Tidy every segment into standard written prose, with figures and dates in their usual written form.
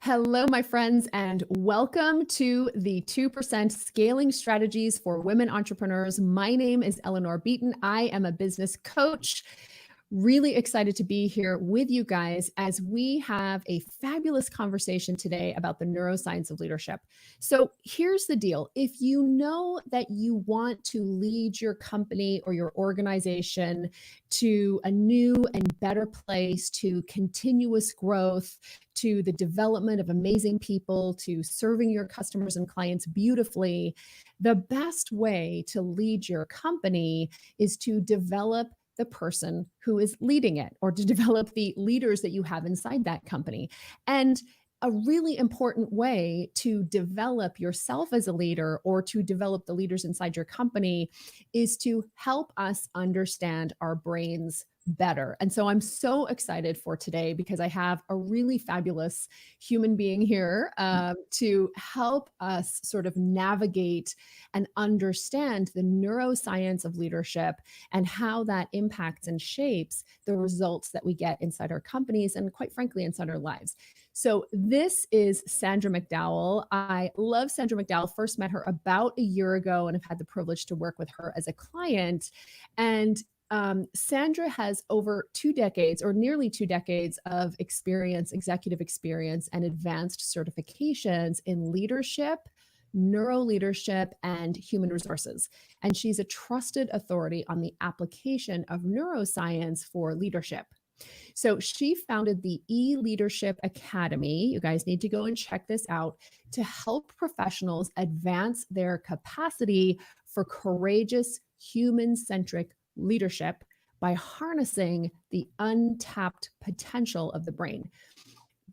Hello, my friends, and welcome to the 2% Scaling Strategies for Women Entrepreneurs. My name is Eleanor Beaton. I am a business coach. Really excited to be here with you guys as we have a fabulous conversation today about the neuroscience of leadership. So here's the deal. If you know that you want to lead your company or your organization to a new and better place, to continuous growth, to the development of amazing people, to serving your customers and clients beautifully, the best way to lead your company is to develop the person who is leading it, or to develop the leaders that you have inside that company. And a really important way to develop yourself as a leader, or to develop the leaders inside your company, is to help us understand our brains better. And so I'm so excited for today because I have a really fabulous human being here to help us sort of navigate and understand the neuroscience of leadership and how that impacts and shapes the results that we get inside our companies and, quite frankly, inside our lives. So this is Sandra McDowell. I love Sandra McDowell. First met her about a year ago and have had the privilege to work with her as a client. And Sandra has over 2 decades, or nearly 2 decades, of experience, executive experience, and advanced certifications in leadership, neuro leadership, and human resources. And she's a trusted authority on the application of neuroscience for leadership. So she founded the E-Leadership Academy. You guys need to go and check this out, to help professionals advance their capacity for courageous, human-centric leadership by harnessing the untapped potential of the brain.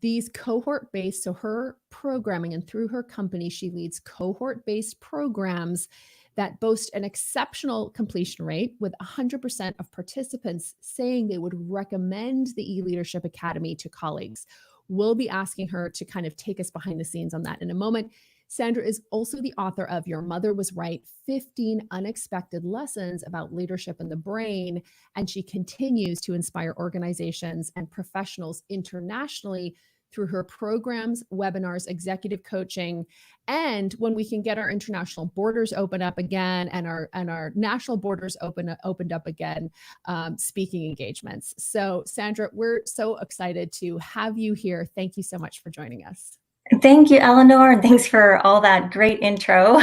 These cohort-based, so her programming, and through her company, she leads cohort-based programs that boast an exceptional completion rate, with 100% of participants saying they would recommend the E-Leadership Academy to colleagues. We'll be asking her to kind of take us behind the scenes on that in a moment. Sandra is also the author of Your Mother Was Right, 15 Unexpected Lessons About Leadership and the Brain, and she continues to inspire organizations and professionals internationally through her programs, webinars, executive coaching, and when we can get our international borders open up again and our national borders opened up again, speaking engagements. So Sandra, we're so excited to have you here. Thank you so much for joining us. Thank you, Eleanor, and thanks for all that great intro.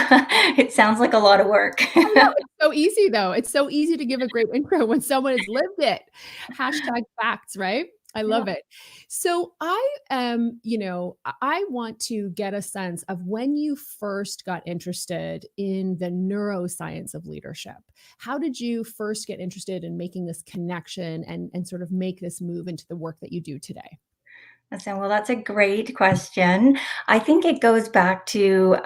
It sounds like a lot of work. I know, it's so easy though. It's so easy to give a great intro when someone has lived it. Hashtag facts, right? I love it. So I want to get a sense of when you first got interested in the neuroscience of leadership. How did you first get interested in making this connection and sort of make this move into the work that you do today? Well, that's a great question. I think it goes back to,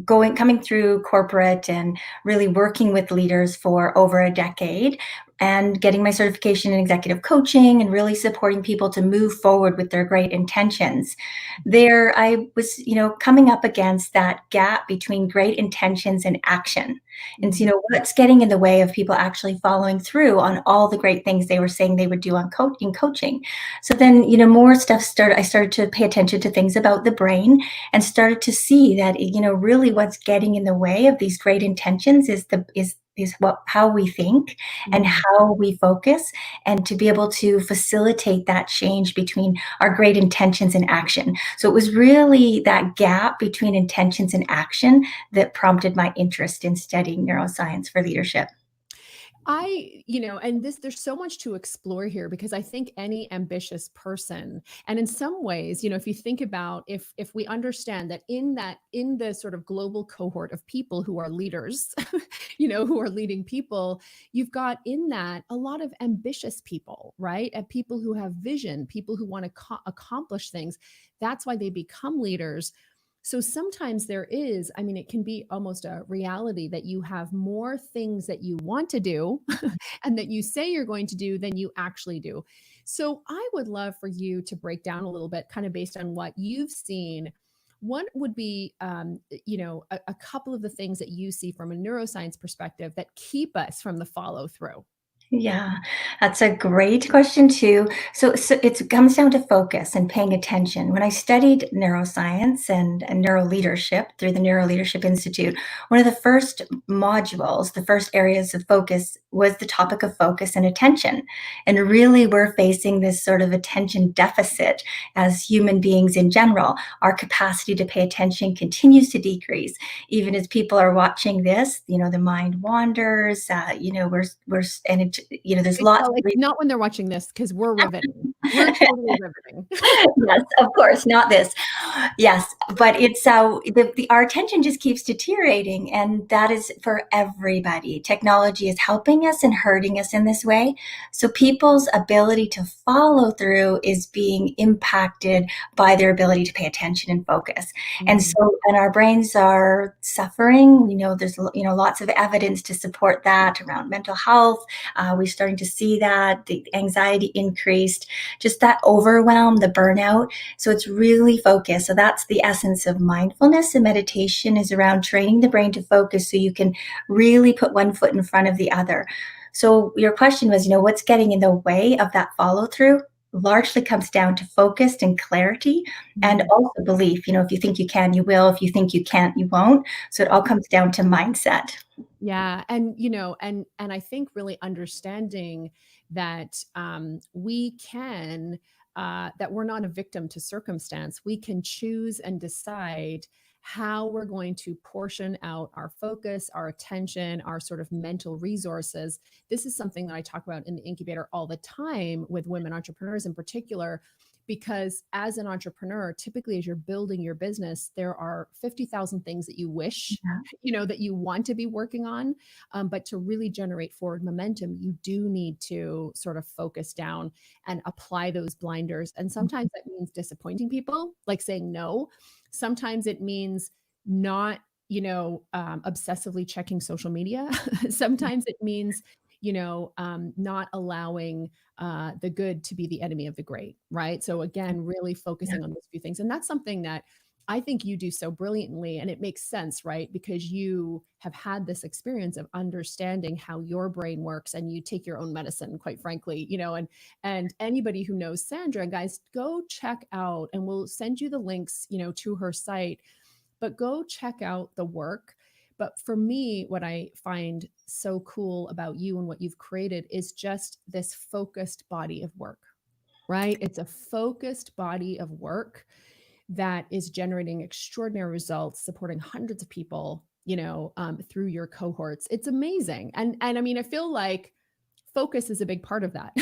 coming through corporate and really working with leaders for over a decade, and getting my certification in executive coaching and really supporting people to move forward with their great intentions. There, I was, coming up against that gap between great intentions and action. And what's getting in the way of people actually following through on all the great things they were saying they would do in coaching. So then, more stuff started. I started to pay attention to things about the brain and started to see that, really what's getting in the way of these great intentions is how we think and how we focus, and to be able to facilitate that change between our great intentions and action. So it was really that gap between intentions and action that prompted my interest in studying neuroscience for leadership. There's so much to explore here, because I think any ambitious person, and in some ways, if you think about, if we understand that in the sort of global cohort of people who are leaders, who are leading people, you've got in that a lot of ambitious people, right? And people who have vision, people who want to accomplish things. That's why they become leaders. So sometimes it can be almost a reality that you have more things that you want to do and that you say you're going to do than you actually do. So I would love for you to break down a little bit, kind of based on what you've seen. What would be, a couple of the things that you see from a neuroscience perspective that keep us from the follow through? Yeah, that's a great question too. So it comes down to focus and paying attention. When I studied neuroscience and neuro leadership through the Neuro Leadership Institute, one of the first modules, the first areas of focus was the topic of focus and attention. And really, we're facing this sort of attention deficit as human beings in general. Our capacity to pay attention continues to decrease. Even as people are watching this, the mind wanders. And there's Wait, lots well, of it's not when they're watching this because we're riveting. We're totally riveting. yes, of course, not this. Yes, but it's our attention just keeps deteriorating, and that is for everybody. Technology is helping us and hurting us in this way. So people's ability to follow through is being impacted by their ability to pay attention and focus. And Mhm. so, and our brains are suffering. We know there's lots of evidence to support that around mental health. We're starting to see that the anxiety increased, just that overwhelm, the burnout. So it's really focused. So that's the essence of mindfulness, and meditation is around training the brain to focus so you can really put one foot in front of the other. So your question was, what's getting in the way of that follow through? Largely comes down to focus and clarity, and Mhm. also belief. If you think you can, you will. If you think you can't, you won't. So it all comes down to mindset. Yeah, and and I think really understanding that we can that we're not a victim to circumstance. We can choose and decide how we're going to portion out our focus, our attention, our sort of mental resources. This is something that I talk about in the incubator all the time with women entrepreneurs in particular, because as an entrepreneur, typically as you're building your business, there are 50,000 things that you wish Yeah. that you want to be working on. But to really generate forward momentum, you do need to sort of focus down and apply those blinders. And sometimes that means disappointing people, like saying no. Sometimes it means not, obsessively checking social media. Sometimes it means, not allowing the good to be the enemy of the great, right? So again, really Yeah. focusing on those few things. And that's something that I think you do so brilliantly. And it makes sense, right? Because you have had this experience of understanding how your brain works and you take your own medicine, quite frankly, and anybody who knows Sandra, guys, go check out and we'll send you the links, to her site, but go check out the work. But for me, what I find so cool about you and what you've created is just this focused body of work, right? It's a focused body of work that is generating extraordinary results, supporting hundreds of people, through your cohorts. It's amazing. And I mean, I feel like focus is a big part of that,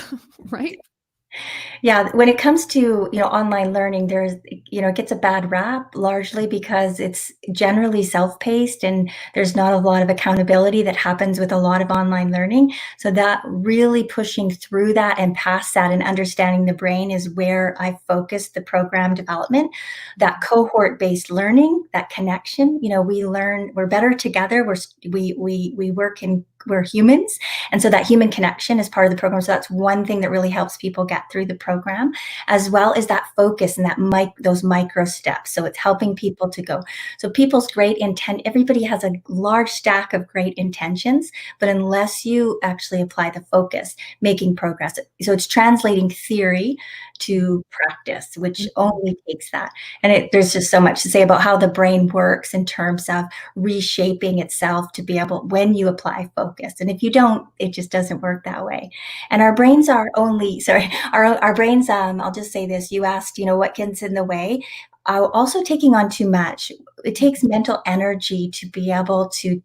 right? Yeah, when it comes to, online learning, it gets a bad rap largely because it's generally self-paced and there's not a lot of accountability that happens with a lot of online learning. So that really pushing through that and past that and understanding the brain is where I focus the program development. That cohort-based learning, that connection, we learn, we're better together. We work in we're humans, and so that human connection is part of the program. So that's one thing that really helps people get through the program, as well as that focus and those micro steps. So it's helping people to go. So people's great intent, everybody has a large stack of great intentions, but unless you actually apply the focus, making progress. So it's translating theory to practice, which Mhm. only takes that. And there's just so much to say about how the brain works in terms of reshaping itself to be able, when you apply focus. And if you don't, it just doesn't work that way. And our brains are only, sorry, our brains, I'll just say this, you asked, what gets in the way. Also taking on too much. It takes mental energy to be able to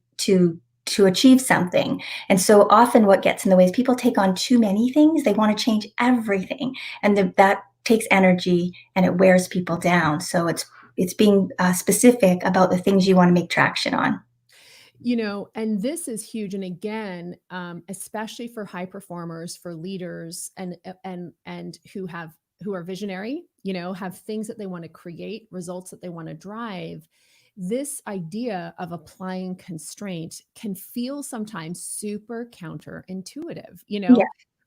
achieve something. And so often what gets in the way is people take on too many things. They want to change everything. And that takes energy and it wears people down. So it's being specific about the things you want to make traction on. And this is huge. And again, especially for high performers, for leaders, and who are visionary, have things that they want to create, results that they want to drive. This idea of applying constraint can feel sometimes super counterintuitive, Yeah.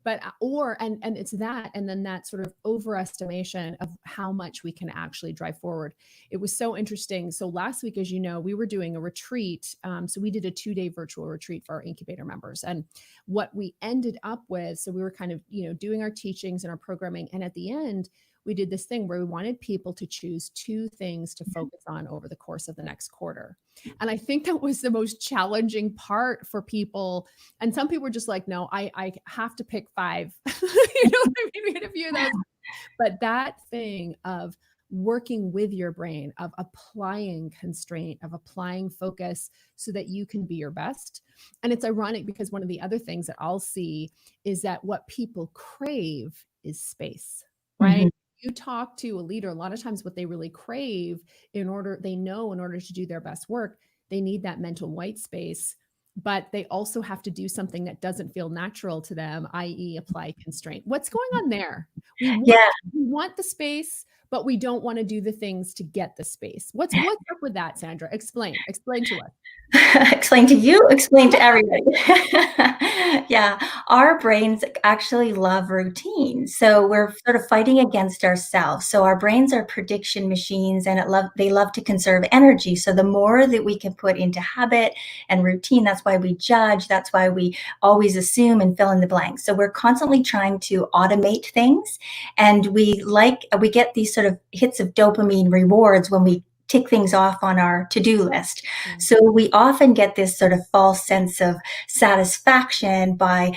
But and it's that, and then that sort of overestimation of how much we can actually drive forward. It was so interesting. So last week, as you know, we were doing a retreat. So we did a 2-day virtual retreat for our incubator members, and what we ended up with, so we were kind of, doing our teachings and our programming, and at the end we did this thing where we wanted people to choose 2 things to focus on over the course of the next quarter. And I think that was the most challenging part for people. And some people were just like, no, I have to pick 5. You know what I mean? We had a few of those. But that thing of working with your brain, of applying constraint, of applying focus so that you can be your best. And it's ironic because one of the other things that I'll see is that what people crave is space, right? Mhm. You talk to a leader, a lot of times what they really crave in order to do their best work, they need that mental white space, but they also have to do something that doesn't feel natural to them, i.e. apply constraint. What's going on there? We want Yeah. we want the space, but we don't want to do the things to get the space. What's up with that, Sandra? Explain to us. Explain to you, explain to everybody. Yeah, our brains actually love routine. So we're sort of fighting against ourselves. So our brains are prediction machines and they love to conserve energy. So the more that we can put into habit and routine, that's why we judge, that's why we always assume and fill in the blanks. So we're constantly trying to automate things, and we get these sort of hits of dopamine rewards when we tick things off on our to-do list. Yeah. So we often get this sort of false sense of satisfaction by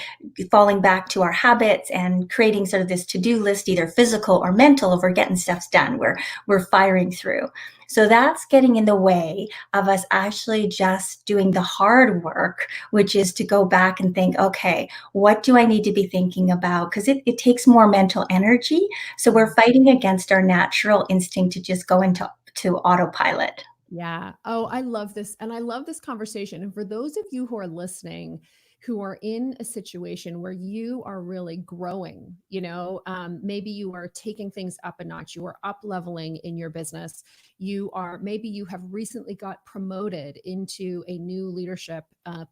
falling back to our habits and creating sort of this to-do list, either physical or mental, of we're getting stuff done, we're firing through. So that's getting in the way of us actually just doing the hard work, which is to go back and think, okay, what do I need to be thinking about? Because it takes more mental energy. So we're fighting against our natural instinct to just go into autopilot. Yeah. Oh, I love this. And I love this conversation. And for those of you who are listening, who are in a situation where you are really growing, maybe you are taking things up a notch, you are up leveling in your business, maybe you have recently got promoted into a new leadership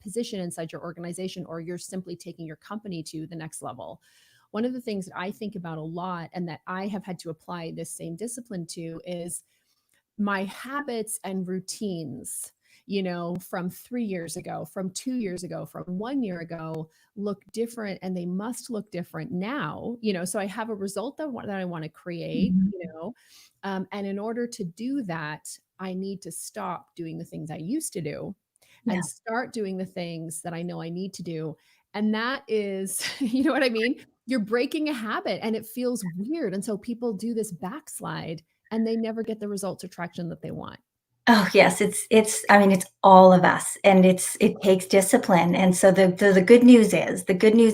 position inside your organization, or you're simply taking your company to the next level. One of the things that I think about a lot and that I have had to apply this same discipline to is my habits and routines, from 3 years ago, from 2 years ago, from 1 year ago, look different, and they must look different now, so I have a result that I want to create, Mhm. and in order to do that, I need to stop doing the things I used to do Yeah. and start doing the things that I know I need to do. And that is, you know what I mean? You're breaking a habit and it feels weird. And so people do this backslide and they never get the results or traction that they want. Oh, yes, I mean, it's all of us, and it takes discipline, and so the good news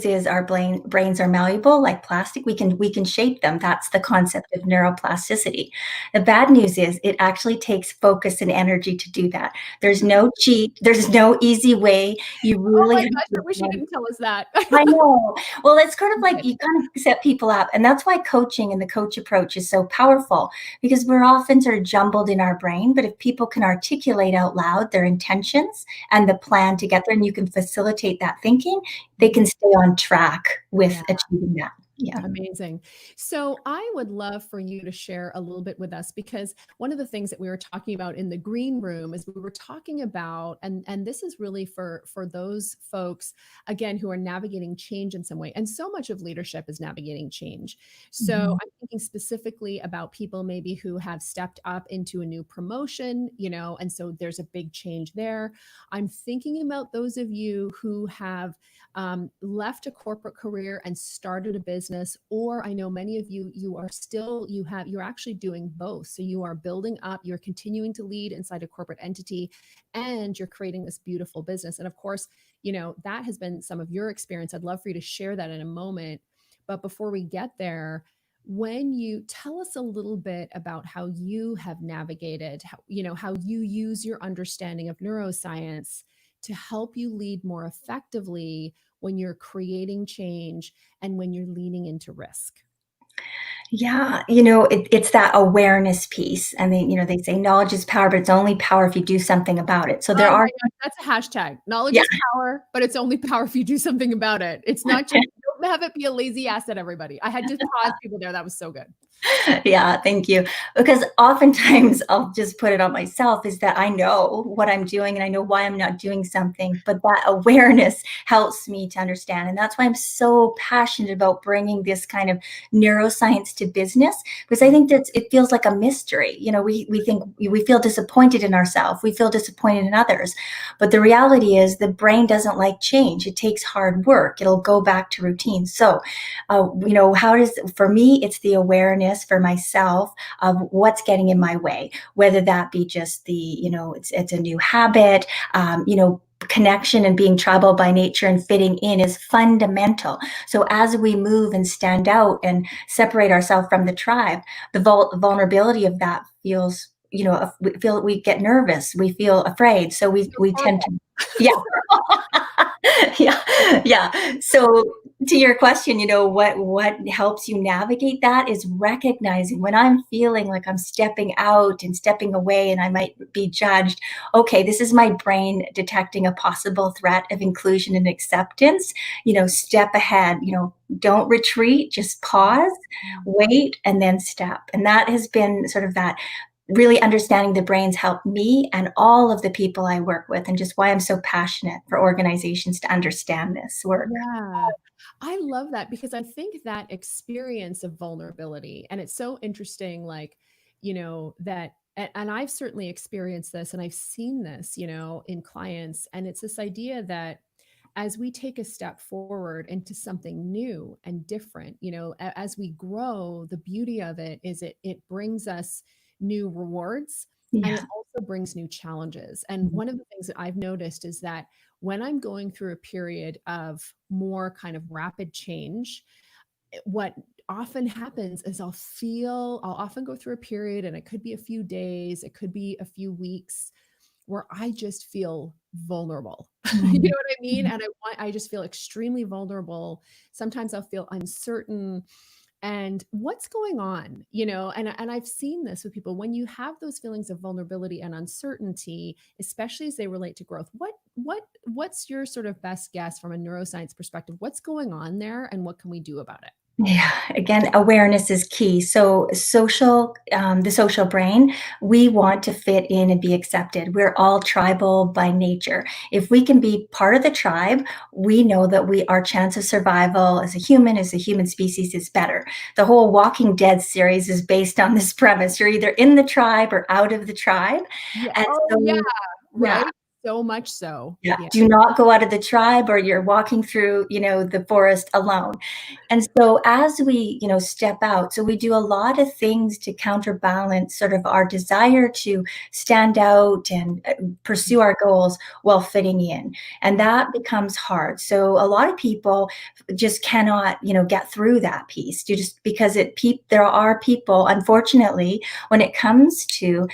is our brains are malleable like plastic. We can shape them. That's the concept of neuroplasticity. The bad news is it actually takes focus and energy to do that. There's no cheat, there's no easy way. You Oh really my have gosh, I wish you to. didn't tell us that. I know. Well, it's kind of like Okay. you kind of set people up. And that's why coaching and the coach approach is so powerful, because we're often sort of jumbled in our brain. But if people can articulate out loud their intentions and the plan to get there, and you can facilitate that thinking, they can stay on track with Yeah. achieving that. Yeah. Amazing. So I would love for you to share a little bit with us, because one of the things that we were talking about in the green room is we were talking about, and this is really for those folks, again, who are navigating change in some way. And so much of leadership is navigating change. So Mhm. I'm thinking specifically about people maybe who have stepped up into a new promotion, and so there's a big change there. I'm thinking about those of you who have left a corporate career and started a business, or I know many of you, you're actually doing both. So you are building up, you're continuing to lead inside a corporate entity, and you're creating this beautiful business. And of course, that has been some of your experience. I'd love for you to share that in a moment. But before we get there, when you tell us a little bit about how you have navigated, how you use your understanding of neuroscience to help you lead more effectively when you're creating change and when you're leaning into risk. Yeah, it's that awareness piece, and they say knowledge is power, but it's only power if you do something about it. So there Oh are. my gosh, that's a hashtag. Knowledge Yeah. is power, but it's only power if you do something about it. It's not just don't have it be a lazy ass at everybody. I had to pause people there. That was so good. Yeah, thank you. Because oftentimes I'll just put it on myself is that I know what I'm doing and I know why I'm not doing something, but that awareness helps me to understand. And that's why I'm so passionate about bringing this kind of neuroscience to business, because I think that it feels like a mystery. We think we feel disappointed in ourselves, we feel disappointed in others. But the reality is the brain doesn't like change. It takes hard work. It'll go back to routine. So, for me, it's the awareness for myself of what's getting in my way, whether that be just it's a new habit, connection and being tribal by nature and fitting in is fundamental. So as we move and stand out and separate ourselves from the tribe, the vulnerability of that feels, we get nervous, we feel afraid. So we tend to, yeah. Yeah, yeah. So to your question, what helps you navigate that is recognizing when I'm feeling like I'm stepping out and stepping away and I might be judged. Okay, this is my brain detecting a possible threat of inclusion and acceptance. Step ahead, don't retreat, just pause, wait, and then step. And that has been sort of that really understanding the brains helped me and all of the people I work with, and just why I'm so passionate for organizations to understand this work. Yeah. I love that because I think that experience of vulnerability, and it's so interesting, like, that, and I've certainly experienced this and I've seen this, in clients. And it's this idea that as we take a step forward into something new and different, as we grow, the beauty of it is it brings us new rewards, and it Yeah. also brings new challenges. And one of the things that I've noticed is that when I'm going through a period of more kind of rapid change, what often happens is I'll often go through a period, and it could be a few days, it could be a few weeks, where I just feel vulnerable. You know Mhm. what I mean? And I just feel extremely vulnerable. Sometimes I'll feel uncertain. And what's going on? And I've seen this with people. When you have those feelings of vulnerability and uncertainty, especially as they relate to growth, what's your sort of best guess from a neuroscience perspective? What's going on there and what can we do about it? Yeah, again, awareness is key. So the social brain, we want to fit in and be accepted. We're all tribal by nature. If we can be part of the tribe, we know that our chance of survival as a human species is better. The whole Walking Dead series is based on this premise. You're either in the tribe or out of the tribe. Yeah. And Oh, yeah. so, yeah, Right. So much so. yeah, Yeah. do not go out of the tribe or you're walking through, the forest alone. And so as we, step out, so we do a lot of things to counterbalance sort of our desire to stand out and pursue our goals while fitting in. And that becomes hard. So a lot of people just cannot, get through that piece just because there are people, unfortunately, when it comes to,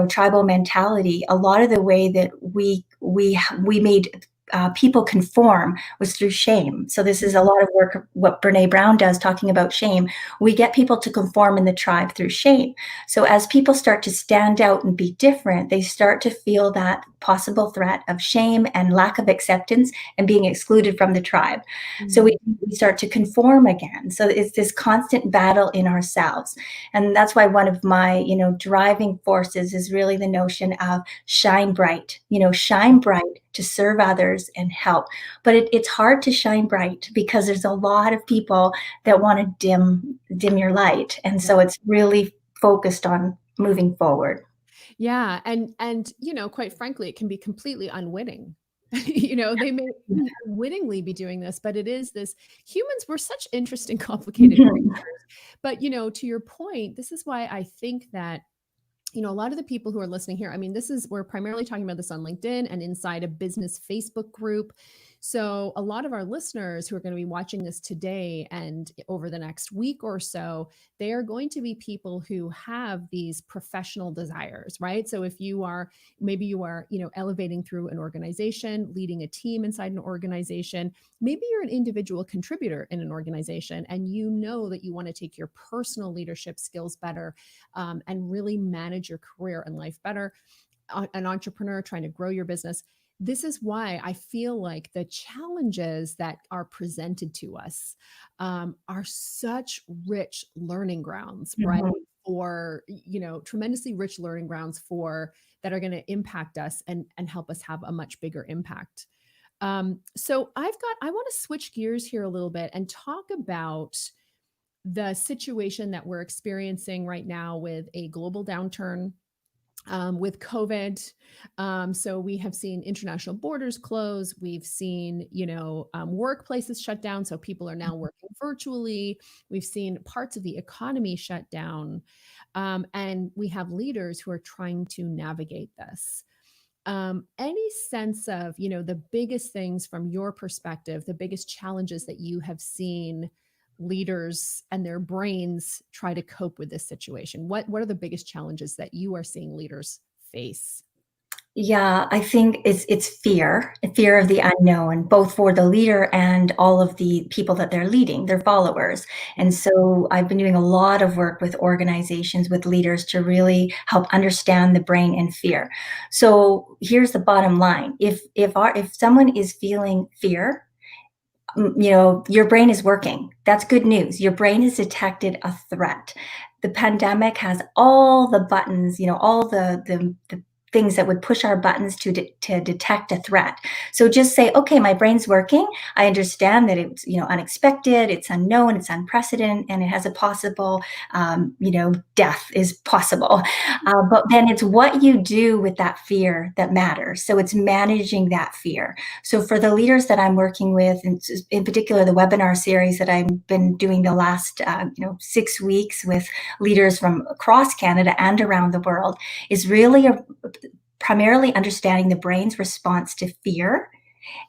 tribal mentality, a lot of the way that we made people conform was through shame. So this is a lot of work what Brene Brown does talking about shame. We get people to conform in the tribe through shame. So as people start to stand out and be different, they start to feel that possible threat of shame and lack of acceptance and being excluded from the tribe. So Mm. we start to conform again. So it's this constant battle in ourselves. And that's why one of my, driving forces is really the notion of shine bright, shine bright to serve others and help. But it's hard to shine bright because there's a lot of people that want to dim your light. And so it's really focused on moving forward. Yeah, and quite frankly, it can be completely unwitting. They may unwittingly be doing this, but it is this humans, we're such interesting, complicated Mhm. creatures. But to your point, this is why I think that a lot of the people who are listening here, I mean, we're primarily talking about this on LinkedIn and inside a business Facebook group. So, a lot of our listeners who are going to be watching this today and over the next week or so, they are going to be people who have these professional desires, right? So, if maybe you are, elevating through an organization, leading a team inside an organization, maybe you're an individual contributor in an organization and you know that you want to take your personal leadership skills better, and really manage your career and life better, an entrepreneur trying to grow your business. this is why I feel like the challenges that are presented to us are such rich learning grounds, right? Mhm. For, tremendously rich learning grounds for that are going to impact us and help us have a much bigger impact. So I want to switch gears here a little bit and talk about the situation that we're experiencing right now with a global downturn, with COVID. So we have seen international borders close. We've seen, workplaces shut down. So people are now working virtually. We've seen parts of the economy shut down. And we have leaders who are trying to navigate this. Any sense of, the biggest things from your perspective, the biggest challenges that you have seen leaders and their brains try to cope with this situation? What are the biggest challenges that you are seeing leaders face? Yeah, I think it's fear of the unknown, both for the leader and all of the people that they're leading, their followers. And so I've been doing a lot of work with organizations, with leaders to really help understand the brain and fear. So here's the bottom line. If someone is feeling fear, your brain is working. That's good news. Your brain has detected a threat. The pandemic has all the buttons, all the things that would push our buttons to detect a threat. So just say, okay, my brain's working. I understand that it's, unexpected, it's unknown, it's unprecedented, and it has a possible, death is possible. But then it's what you do with that fear that matters. So it's managing that fear. So for the leaders that I'm working with, and in particular the webinar series that I've been doing the last 6 weeks with leaders from across Canada and around the world, is really primarily understanding the brain's response to fear,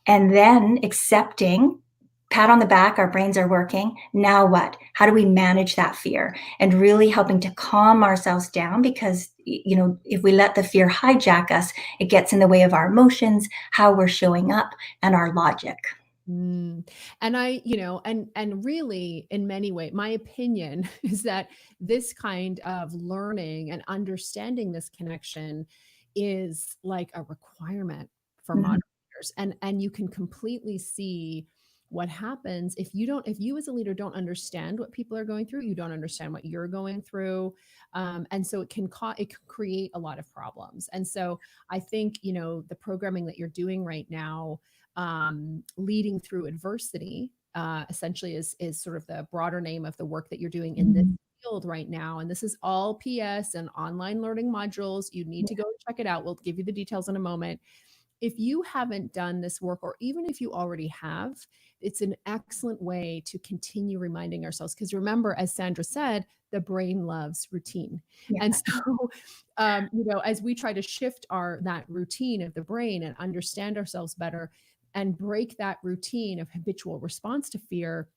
and then accepting, pat on the back, our brains are working. Now what? How do we manage that fear? And really helping to calm ourselves down, because if we let the fear hijack us, it gets in the way of our emotions, how we're showing up, and our logic. Mm. And and really in many ways, my opinion is that this kind of learning and understanding this connection is like a requirement for Mhm. moderators. And you can completely see what happens if you as a leader don't understand what people are going through, you don't understand what you're going through. And so it can create a lot of problems. And so I think, the programming that you're doing right now, leading through adversity, essentially is sort of the broader name of the work that you're doing in this Mhm. field right now. And this is all PS and online learning modules. You need to go and check it out. We'll give you the details in a moment. If you haven't done this work, or even if you already have, it's an excellent way to continue reminding ourselves. Because remember, as Sandra said, the brain loves routine. Yeah. And so, as we try to shift that routine of the brain and understand ourselves better and break that routine of habitual response to fear,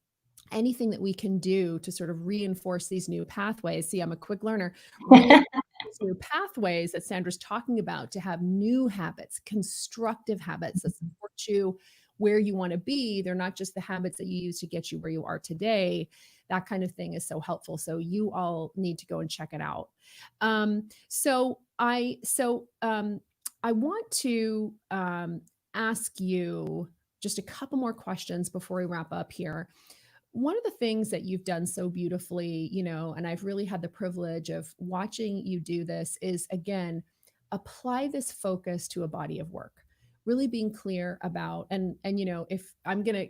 anything that we can do to sort of reinforce these new pathways. See, I'm a quick learner. Reinforce these new pathways that Sandra's talking about, to have new habits, constructive habits that support you where you want to be. They're not just the habits that you use to get you where you are today. That kind of thing is so helpful. So you all need to go and check it out. I want to ask you just a couple more questions before we wrap up here. One of the things that you've done so beautifully, and I've really had the privilege of watching you do this, is again, apply this focus to a body of work. Really being clear about, and if I'm gonna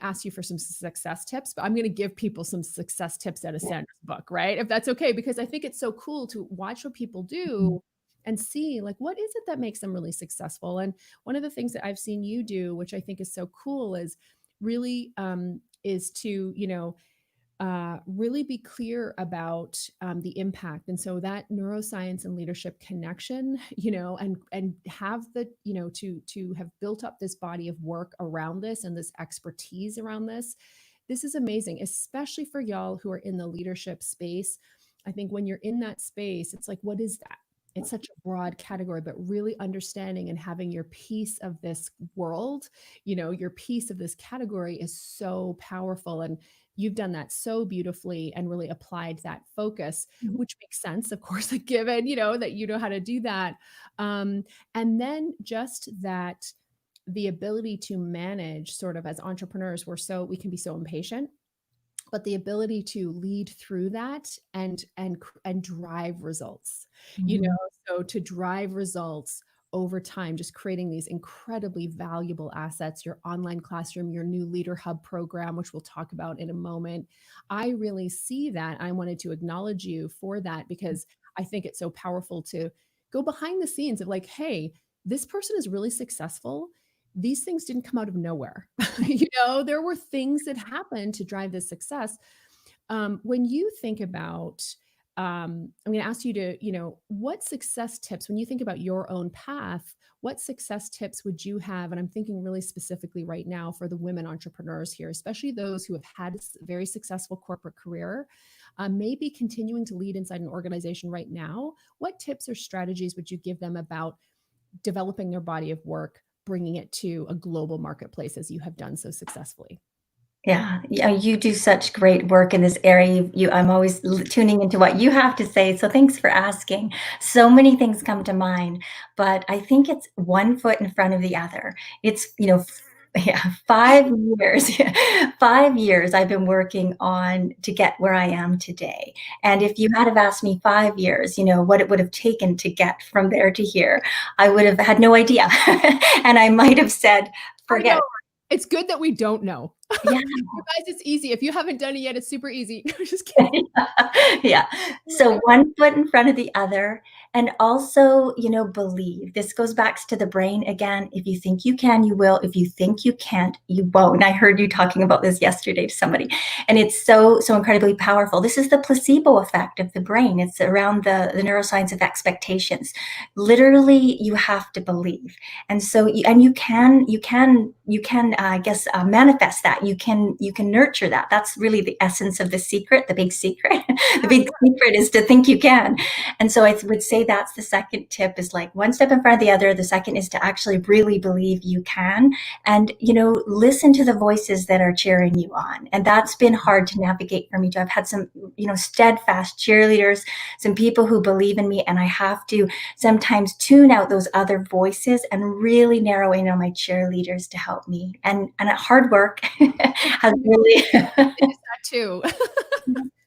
ask you for some success tips, but I'm gonna give people some success tips out of Sandra's book, right? If that's okay, because I think it's so cool to watch what people do and see, like, what is it that makes them really successful. And one of the things that I've seen you do, which I think is so cool, is really is to really be clear about the impact. And so that neuroscience and leadership connection, and have to have built up this body of work around this and this expertise around this. This is amazing, especially for y'all who are in the leadership space. I think when you're in that space, it's like, what is that? It's such a broad category, but really understanding and having your piece of this world, your piece of this category is so powerful. And you've done that so beautifully and really applied that focus, Mhm. which makes sense, of course, given, that you know how to do that. And then just that the ability to manage, sort of, as entrepreneurs, we can be so impatient, but the ability to lead through that and drive results, Mhm. so to drive results over time, just creating these incredibly valuable assets, your online classroom, your new Leader Hub program, which we'll talk about in a moment. I really see that. I wanted to acknowledge you for that because I think it's so powerful to go behind the scenes of like, hey, this person is really successful. These things didn't come out of nowhere. There were things that happened to drive this success. When you think about, I'm going to ask you to, what success tips, when you think about your own path, what success tips would you have? And I'm thinking really specifically right now for the women entrepreneurs here, especially those who have had a very successful corporate career, maybe continuing to lead inside an organization right now. What tips or strategies would you give them about developing their body of work, bringing it to a global marketplace as you have done so successfully? Yeah, yeah, you do such great work in this area. I'm always tuning into what you have to say. So thanks for asking. So many things come to mind, but I think it's one foot in front of the other. It's, yeah, 5 years, 5 years I've been working on to get where I am today. And if you had have asked me 5 years, what it would have taken to get from there to here, I would have had no idea. And I might have said, I know. forget. It's good that we don't know. Yeah. You guys, it's easy. If you haven't done it yet, it's super easy. I'm just kidding. Yeah. So one foot in front of the other, and also, believe. This goes back to the brain again. If you think you can, you will. If you think you can't, you won't. And I heard you talking about this yesterday to somebody, and it's so, so incredibly powerful. This is the placebo effect of the brain. It's around the neuroscience of expectations. Literally, you have to believe. And so, and I guess, manifest that. You can nurture that. That's really the essence of the secret, the big secret. The big secret is to think you can. And so I would say that's the second tip, is like one step in front of the other. The second is to actually really believe you can, and, listen to the voices that are cheering you on. And that's been hard to navigate for me too. I've had some, steadfast cheerleaders, some people who believe in me, and I have to sometimes tune out those other voices and really narrow in on my cheerleaders to help me. And hard work has really. It is that too.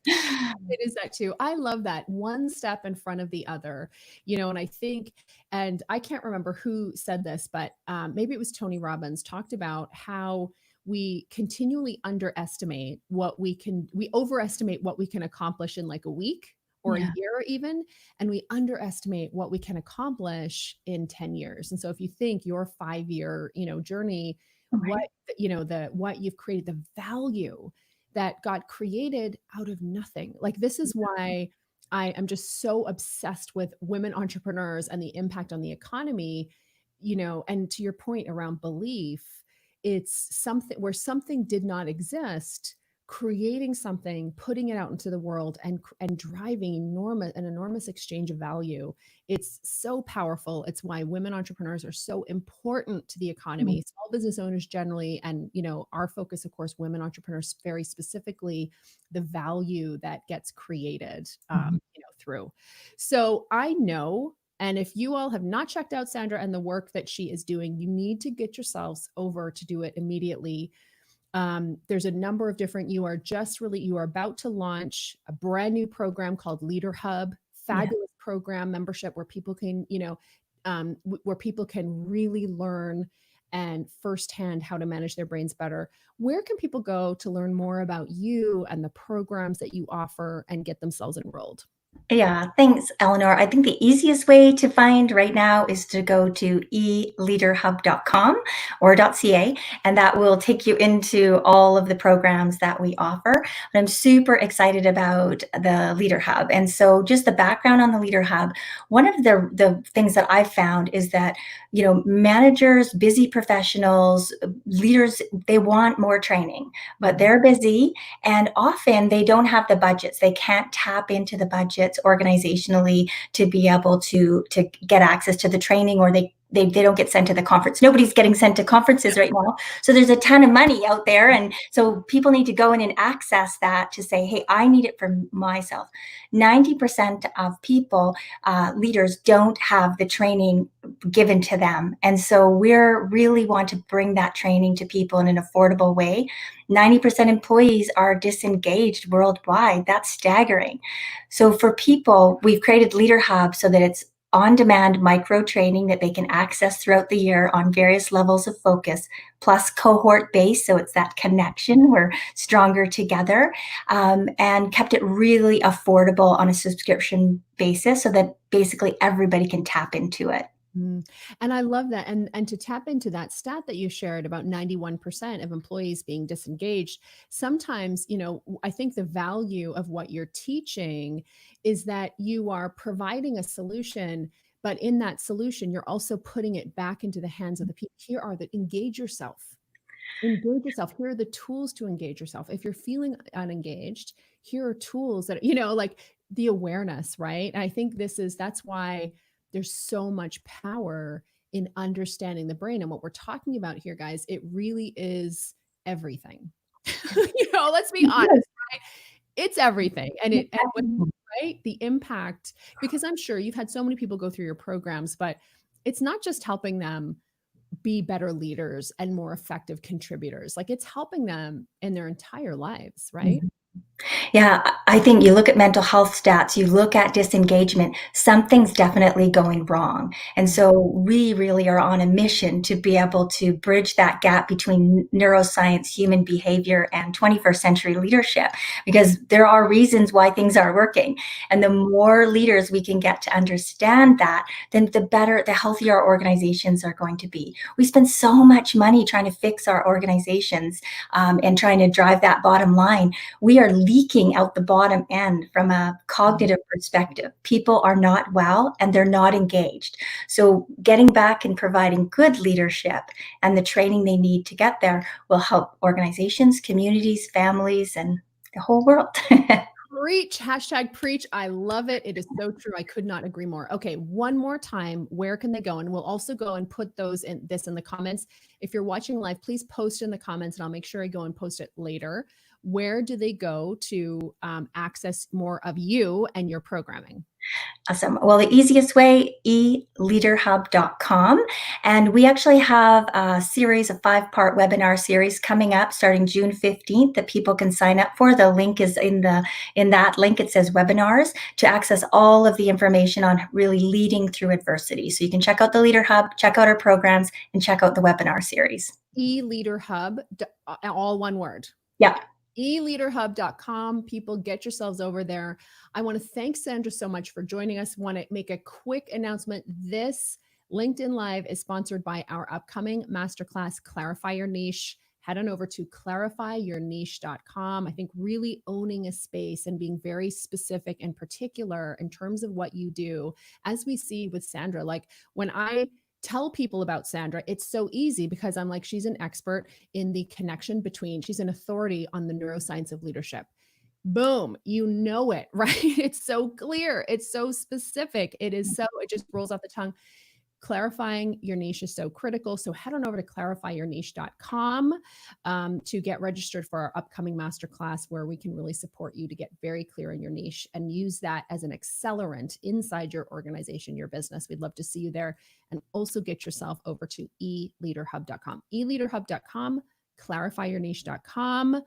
It is that too. I love that. One step in front of the other, and I think, and I can't remember who said this, but maybe it was Tony Robbins talked about how we continually we overestimate what we can accomplish in like a week or a Yeah. year even, and we underestimate what we can accomplish in 10 years. And so if you think your 5 year, journey, what, Right. what you've created, the value that got created out of nothing. Like, this is why I am just so obsessed with women entrepreneurs and the impact on the economy, and to your point around belief, it's something where something did not exist, creating something, putting it out into the world and driving an enormous exchange of value. It's so powerful. It's why women entrepreneurs are so important to the Mhm. economy, small business owners generally, and our focus, of course, women entrepreneurs very specifically, the value that gets created Mhm. through. So I know, and if you all have not checked out Sandra and the work that she is doing, you need to get yourselves over to do it immediately. There's a number of different, you are about to launch a brand new program called Leader Hub, Yeah. fabulous program membership where people can, where people can really learn and firsthand how to manage their brains better. Where can people go to learn more about you and the programs that you offer and get themselves enrolled? Yeah, thanks, Eleanor. I think the easiest way to find right now is to go to eleaderhub.com or .ca, and that will take you into all of the programs that we offer. But I'm super excited about the Leader Hub. And so just the background on the Leader Hub, one of the things that I've found is that, managers, busy professionals, leaders, they want more training, but they're busy, and often they don't have the budgets. They can't tap into the budgets organizationally to be able to get access to the training, or they don't get sent to the conference. Nobody's getting sent to conferences right now. So there's a ton of money out there. And so people need to go in and access that to say, hey, I need it for myself. 90% of people, leaders, don't have the training given to them. And so we're really want to bring that training to people in an affordable way. 90% employees are disengaged worldwide. That's staggering. So for people, we've created Leader Hub so that it's on-demand micro training that they can access throughout the year on various levels of focus, plus cohort-based, so it's that connection. We're stronger together, and kept it really affordable on a subscription basis so that basically everybody can tap into it. And I love that. And to tap into that stat that you shared about 91% of employees being disengaged, sometimes, I think the value of what you're teaching is that you are providing a solution, but in that solution, you're also putting it back into the hands of the people. Here are the engage yourself. Engage yourself. Here are the tools to engage yourself. If you're feeling unengaged, here are tools that, like the awareness, right? And I think that's why there's so much power in understanding the brain. And what we're talking about here, guys, it really is everything. Let's be honest, right? It's everything. Right? The impact, because I'm sure you've had so many people go through your programs, but it's not just helping them be better leaders and more effective contributors. Like it's helping them in their entire lives, right? Yeah, I think you look at mental health stats, you look at disengagement, something's definitely going wrong. And so we really are on a mission to be able to bridge that gap between neuroscience, human behavior, and 21st century leadership, because there are reasons why things are working. And the more leaders we can get to understand that, then the better, the healthier our organizations are going to be. We spend so much money trying to fix our organizations and trying to drive that bottom line. We are leaking out the bottom end from a cognitive perspective. People are not well and they're not engaged. So getting back and providing good leadership and the training they need to get there will help organizations, communities, families, and the whole world. Preach, hashtag preach. I love it. It is so true. I could not agree more. Okay, one more time, where can they go? And we'll also go and put this in the comments. If you're watching live, please post in the comments and I'll make sure I go and post it later. Where do they go to access more of you and your programming? Awesome. Well, the easiest way, eleaderhub.com. And we actually have a series, a 5-part webinar series coming up starting June 15th that people can sign up for. The link is in that link. It says webinars to access all of the information on really leading through adversity. So you can check out the Leader Hub, check out our programs, and check out the webinar series. eLeaderHub, all one word. Yeah. eleaderhub.com. People, get yourselves over there. I want to thank Sandra so much for joining us. Want to make a quick announcement. This LinkedIn Live is sponsored by our upcoming masterclass, Clarify Your Niche. Head on over to clarifyyourniche.com. I think really owning a space and being very specific and particular in terms of what you do, as we see with Sandra. Like when I tell people about Sandra, it's so easy because I'm like, she's an expert in the connection between, she's an authority on the neuroscience of leadership. Boom, you know it, right? It's so clear. It's so specific. It just rolls off the tongue. Clarifying your niche is so critical. So head on over to clarifyyourniche.com to get registered for our upcoming masterclass, where we can really support you to get very clear in your niche and use that as an accelerant inside your organization, your business. We'd love to see you there. And also get yourself over to eleaderhub.com. eleaderhub.com, clarifyyourniche.com.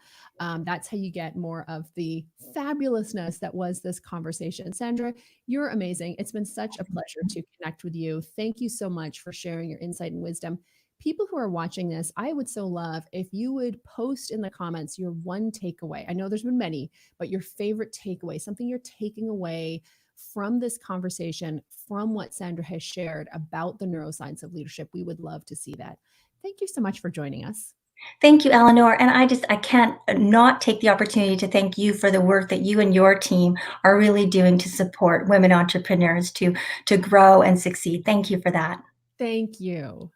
That's how you get more of the fabulousness that was this conversation. Sandra, you're amazing. It's been such a pleasure to connect with you. Thank you so much for sharing your insight and wisdom. People who are watching this, I would so love if you would post in the comments your one takeaway. I know there's been many, but your favorite takeaway, something you're taking away from this conversation, from what Sandra has shared about the neuroscience of leadership. We would love to see that. Thank you so much for joining us. Thank you, Eleanor. And I can't not take the opportunity to thank you for the work that you and your team are really doing to support women entrepreneurs to grow and succeed. Thank you for that. Thank you.